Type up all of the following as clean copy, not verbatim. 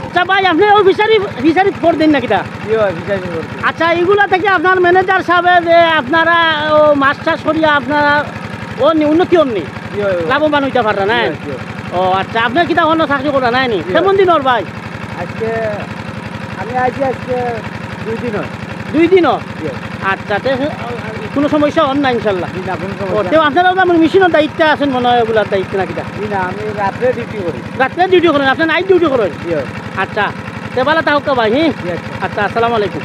আচ্ছা ভাই আপনি ওই ফিশারি ফোর দিন নাকি? আচ্ছা এগুলা থেকে আপনার ম্যানেজার সাহেব যে আপনারা ও মাছ চাষ করিয়া আপনারা ও উন্নতি হননি, লাভবান হইতে পারা নাই? ও আচ্ছা আপনার কিতা অন্য চাকরি করা নাই নি? কেমন দিন ওর ভাই? আজকে আমি আজকে 2 দিন হয়। 2 দিন? আচ্ছা কোনো সমস্যা হন না ইনশাল্লাহ? আপনারা মেশিনের দায়িত্ব আছেন মনে হয়, ওগুলার দায়িত্ব নাকি? না আমি রাত্রে ডিউটি করি। রাত্রে ডিউটি করেন? আপনার নাইট ডিউটি করেন? আচ্ছা তেবালা তাহক ভাই। হ্যাঁ আচ্ছা আসসালামু আলাইকুম।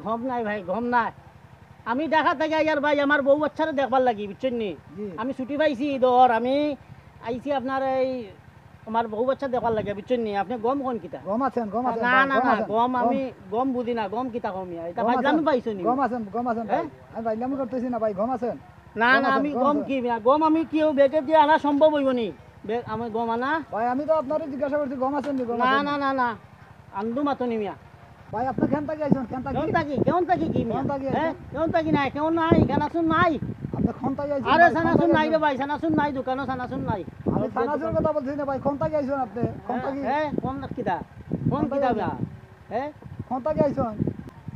গম নাই ভাই, গম নাই। আমি দেখা থাকি আর ভাই আমার বউ বাচ্চারে দেখবার লাগি, বুঝছেন নি? আমি ছুটি পাইছি ঈদর, আমি আইছি আপনার এই আমার বউ বাচ্চা দেখবার লাগে, বুঝছেন নি? আপনি গম কোন কিতা? গম আছেন? গম আছেন? না না না গম আমি গম বুঝি না, গম কিতা কমিয়া এটা ভাইলামি পাইছো নি? গম আছেন? গম আছেন? আমি ভাইলামি করতেছি না ভাই, গম আছেন? না না আমি গম কি গম আমি কি বেগে দিয়ে আনা সম্ভব হইব নি? আমি গম আনা ভাই, আমি তো আপনারে জিজ্ঞাসা করছি গম আছেন নি? না না না না আন্দু মাতো নি মিয়া ভাই। আপনি কেন থাকি আইছেন? কেন থাকি কি মিয়া? কেন থাকি নাই? কেন নাই? সানাসুন নাই? আপনি কোন থাকি আইছেন? আরে সানাসুন নাই রে ভাই, সানাসুন নাই, দোকানে সানাসুন নাই। আমি সানাসুর কথা বলছি না ভাই, কোন থাকি আইছেন আপনি? কোন থাকি? কোন কিতা? কোন কিতা ভাই? কোন থাকি আইছেন?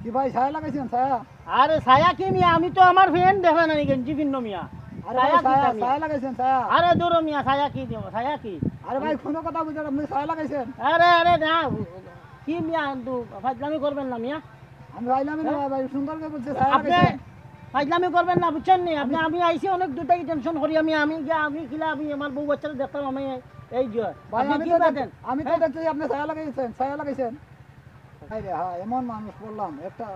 কি ভাই ছায়া লাগাইছেন? ছায়া? আরে ছায়া কি মিয়া? আমি তো আমার ফ্রেন্ড দেখে না গেঞ্জি ভিন্ন মিয়া। আরে ভাই ছায়া লাগাইছেন? ছায়া? আরে দূর মিয়া, ছায়া কি দিব? ছায়া কি? আরে ভাই কোনো কথা বুঝেন, আপনি ছায়া লাগাইছেন? আরে আরে না কি মিয়া, আন্দু ফাজলামি করবেন না মিয়া। আমি ভাইলামি না ভাই, সুন্দর করে বলছি ছায়া লাগাইছেন। ফাজলামি করবেন না, বুঝছেন নি? আপনি আমি আইছি অনেক দুটাই টেনশন করি আমি আমি কিলা আমি আমার বউ বাচ্চারা দেখতাম আমি এই যে ভাই আমি তো দেখছি আপনি ছায়া লাগাইছেন। ছায়া লাগাইছেন? আরে হ্যাঁ, এমন মানুষ বললাম একটা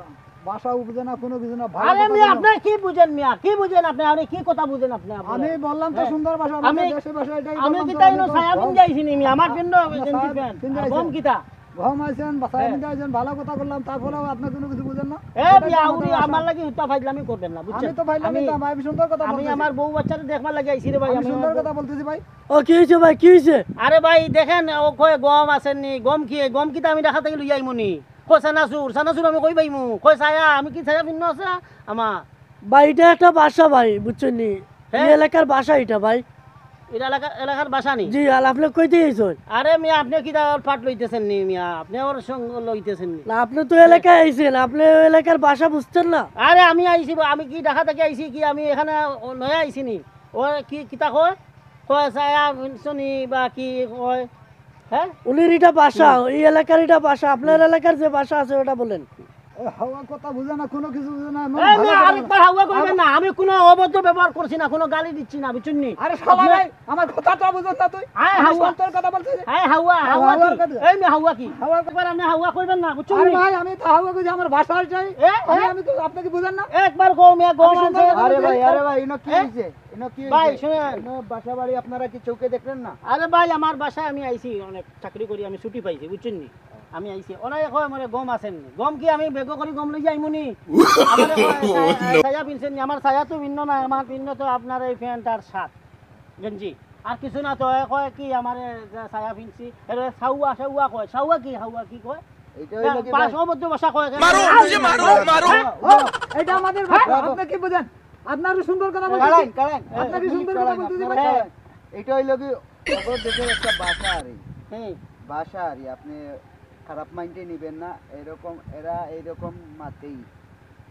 ভাষা বুঝে না, কোনো বুঝে না। আরে মিয়া আপনি কি বুঝেন মিয়া? কি বুঝেন আপনি? আরে কি কথা বুঝেন আপনি? আমি বললাম তো সুন্দর ভাষা, আমি দেশের ভাষা এটাই। আমি কি তাই নো ছায়া বিন যাইছি নি মিয়া? আমার জন্য গেঞ্জি প্যান্ট গম কিতা গম আইছেন, ছায়া বিন যাইছেন, ভালো কথা বললাম, তারপরেও আপনি কোনো কিছু বুঝেন না। মিয়া উনি আমার লাগি হুতা ফাজলামি করবেন না, বুঝছেন? আমি তো ভাইলামি না, আমি সুন্দর কথা বলছি। আমি আমার বউ বাচ্চাদের দেখবার লাগি আইছি রে ভাই, আমি সুন্দর কথা বলতেছি ভাই। ও কি হইছে ভাই? কি হইছে? আরে ভাই দেখেন ও কয় গম আছেন নি? গম কি? গম কিতা আমি দেখা থাকি লই আইমুনি। কই সানাসুর আমি কই পাইমু? কই ছায়া? আমি কি ছায়া ভিন্ন আছে আমার? ভাই এটা একটা বাসা ভাই, বুঝছেন নি? এই এলাকার বাসা এটা ভাই। এটা এলাকার বাসা নি? জি। আর আপনি কইতে আইছেন? আরে মিয়া আপনি কি পাট লইতেছেন নি মিয়া? আপনি ওর সঙ্গ লইতেছেন নি? না আপনি তো এলাকায় আইছেন, আপনি ওই এলাকার ভাষা বুঝছেন না? আরে আমি আইছি, আমি কি ঢাকা থেকে আইছি কি? আমি এখানে নয়া আইছি নি? ও কি কিতা কয়? কয় ছায়া শুনি বা কি কয়? হ্যাঁ উনির এটা বাসা, এই এলাকার এটা বাসা। আপনার এলাকার যে বাসা আছে ওটা বলেন। ও হাওয়া কথা বুঝে না, কোনো কিছু বুঝে না। এই মেয়ে, আরেকবার হাওয়া করবেন না। আমি কোনো অবৈধ ব্যবহার করছি না, কোনো গালি দিচ্ছি না, বুঝছেন নি? আরে শালা ভাই, আমার কথাটা বুঝছ না তুই? আয় আমি হাওয়া। সত্যর কথা বলছি। এই হাওয়া, হাওয়া হাওয়ার কি? কথা। এই মেয়ে, হাওয়া কি? হাওয়া একবার আপনি হাওয়া করবেন না, বুঝছেন আরে নি? ভাই, আমি তো হাওয়া কইছি, আমার ভাষা চাই। আমি তো আপনাকে বুঝেন না? একবার কও মেয়ে, গম আমি আছে। সুন্দর- আরে ভাই ইনো কি হ্যাঁ? হইছে? ইনো কি ভাই, হইছে? শুনেন। ইনো বাসা বাড়ি আপনারা কি চৌকে দেখলেন না? আরে ভাই, আমার বাসায় আমি আইছি, অনেক চাকরি করি, আমি ছুটি পাইছি, বুঝছেন নি? আমি আইছি, অনেক কয় মানে গম আছেন নি? গম কি আমি বেগ করি গম লই যাইমু নি? আমারে কয়, ছায়া পিনছেন নি? আমার ছায়া তো ভিন্ন না, আমার ভিন্ন তো আপনার এই প্যান্ট আর শার্ট গেঞ্জি আর কিছু না। তো এ কয় কি আমার ছায়া পিনছি, এরে সাউয়া সাউয়া কয়। সাউয়া কি, হাওয়া কি কয়? এইটা হইলো কি ভাই? পাঁচ অবৈধ ভাষা কয়। ও, এটা আমাদের ভাষা, আপনি কি বুঝেন? আপনারও সুন্দর কথা বলছি। কাড়ান কাড়ান আপনাকে সুন্দর কথা বলতেছি ভাই। কাড়ান। এইটা হইলো কি অগর দেশের একটা ভাষা আরে হ্যাঁ। ভাষা আরে আপনি খারাপ মাইন্ডে নিবেন না, এরকম এরা এইরকম মাতেই।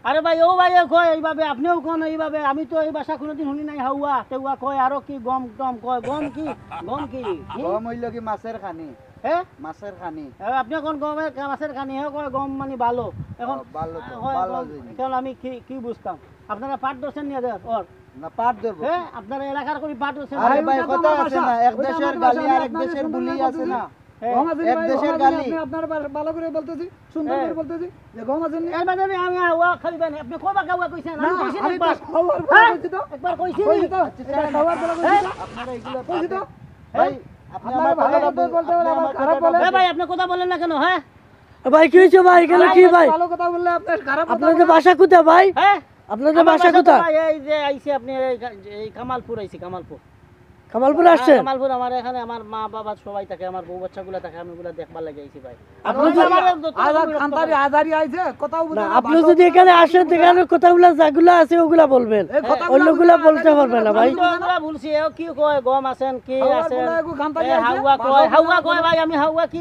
আরে ভাই, ও ভাই কয় এইভাবে, আপনিও কোন এইভাবে। আমি তো এই ভাষা কোনোদিন শুনি নাই। হাওয়া টেউয়া কয়, আরো কি গম টম কয়। গম কি, গম কি? গম হইলো কি মাছের খানি, হ্যাঁ, মাছের খানি। আপনি কোন গমের মাছের কানি হে কয় গম মানে ভালো। এখন ভালো তো, হয় ভালো গম, জিনিস। এখন আমি কি কি বুঝতাম? আপনারা পাট ধরছেন নিয়ে দেন ওর, না পাট ধরবো। হ্যাঁ, আপনারা এলাকার করে পাট ধরছেন। আরে ওইটা ভাই তো কথা আমার আছে ভাষা। না, এক ওইটা দেশের আমার গালি ভাষা, আর এক আপনাদের দেশের সুন্দর বুলি না আছে বলতেছি। না। হ্যাঁ। গম আছেন এক ভাই, দেশের গম আছেন, গালি। আপনি আপনার ভালো করে বলতেছি, সুন্দর হ্যাঁ। করে বলতেছি যে গম আছেন নি? এর বাদে আমি হাওয়া খাইবেন। আপনি কয়বার হাওয়া কইছেন? না, আমি কইছি না আমি তো একবার। খাওয়ার বলা হ্যাঁ? বলছি তো। একবার কইছি কইছি নি? তো, এটা খাওয়ার বলা বলছি তো। আপনারা এগুলো কইছি তো। ভাই আপনি আপনারা আমার ভালো কথাটা কথা বলতে বলে আপনি আমার আমার খারাপ কথাটা বলে। এ ভাই, আপনি কথা বলেন না কেন? হ্যাঁ, ভাই কি হয়েছে ভাই, এখানে কি ভাই? ভালো কথা বললে আপনার খারাপ কথা আপনাদের বলে। বাসা কোথায় ভাই? হ্যাঁ, আপনাদের আমার বাসা বাসা তো কোথায়? ভাই এই যে আইছি আপনি এই কামালপুর আইছি, কামালপুর। কামালপুর হ্যাঁ, আসছেন? কামালপুর। আমার এখানে আমার মা বাবা সবাই থাকে, আমার বউ বাচ্চাগুলো থাকে, আমি ওগুলা দেখবার লাগে আইছি ভাই। আপনি আমার যদি- আমার যত আজাদ বিরক্ত খানদারি করে। আজারি আইছে, কথাও বুঝে না, না, আপনি ভাষাও যদি বুঝে না, এখানে কিছুই আসেন বুঝে না। সেখানে কথাগুলো যেগুলো আছে ওগুলা বলবেন, এই কথাগুলো অন্যগুলা বুঝে না, বলতে আজাদি পারবেন না বুঝে ভাই। আমি তো ওগুলা বলছি, এও কি কয় গম আছেন, কি হাওয়ার আছেন? বলা এগো খানদারি এ আইছে, হাওয়া ভাষাও কয়, বুঝে হাওয়া না, কয় ভাই। আমি হাওয়া কি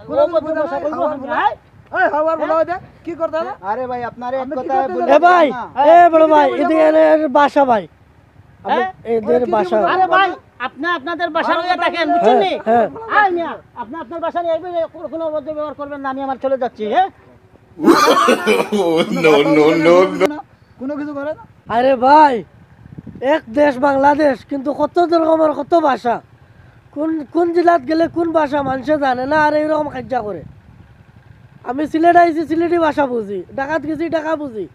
কোনো ও বলতে বুঝে না, ভাষা কইবো হাওয়ার আমি? বলা। হ্যাঁ? এই হাওয়ার বলা ওইটা, কি করতে হবে? আরে ভাই আপনারা এক আপনি কি কথা করতে বলে এ ভাই, এ বড় ভাই, কি এদিকে এর বাসা ভাই, আপনি হ্যাঁ? এদের ওই কি বাসা। বলবো? আরে ভাই, আপনি আপনাদের বাসা ভালো লইয়া কথা থাকেন, বলবেন। বুঝছেন নি? হ্যাঁ, আয় মিয়া, আপনি আপনার বাসা নিয়ে আইবেন, কোনো অবৈধ ব্যবহার করবেন না। আমি আমার চলে যাচ্ছি। হ্যাঁ, কোনো কিছু করে না। আরে ভাই, এক দেশ বাংলাদেশ, কিন্তু কত রকমের কত ভাষা, কোন কোন জেলাত গেলে কোন ভাষা মানুষে জানে না, আর এইরকম কাজ্যা করে। আমি সিলেট আইছি, সিলেটি ভাষা বুঝি, ঢাকাত গেছি ঢাকা বুঝি,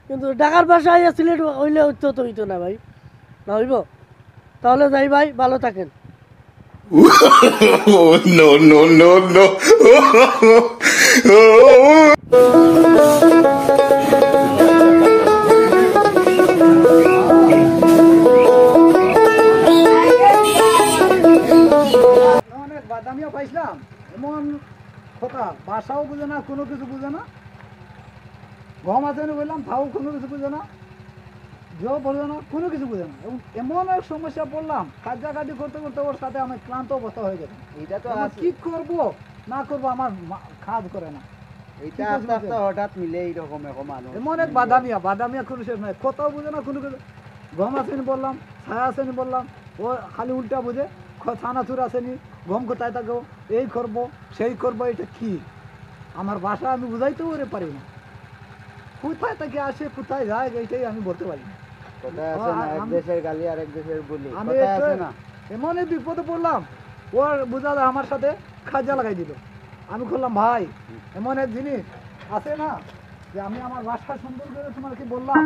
কিন্তু ঢাকার ভাষা আইয়া সিলেট হইলে তো হইতো না ভাই, না হইব? তাহলে যাই ভাই, ভালো থাকেন। no, no, no, no. অনেক বাদামিও পাইছিলাম, এমন কথা, ভাষাও বুঝে না, কোনো কিছু বুঝে না। গম আছে না বললাম, তাও কোনো কিছু বুঝে না, জল বুঝে না, কোনো কিছু বুঝে না। এবং এমন এক সমস্যা পড়লাম, কাটাকাটি করতে করতে ওর সাথে আমার ক্লান্ত অবস্থা হয়ে গেছে। এটা তো এখন আছে, কি করব না করব আমার কাজ করে না। এটা আস্তে আস্তে হঠাৎ মিলে এইরকম এরকম মানুষ। এমন এক বাদামিয়া, বাদামিয়া কোনো শেষ নাই, কথাও বুঝে না, কোনো কিছু। গম আসেনি বললাম, ছায়া আসেনি বললাম, ও খালি উল্টা বুঝে। ছানাচুর আসেনি, গম কোথায় থাকবো, এই করবো সেই করবো, এটা কি আমার ভাষা আমি বুঝাইতেও পারি না। কোথায় থেকে আসে কোথায় যায় এইটাই আমি বলতে পারি না। কথায় আছে না, এক আমি- দেশের গালি আর এক দেশের বুলি। আমি কথায় একটু আছে না। এমনই বিপদে পড়লাম, ওর বুঝা আমার সাথে খাজা লাগাই দিল। আমি বললাম ভাই, এমন এক জিনিস আছে না যে আমি আমার ভাষা সুন্দর করে তোমাকে বললাম,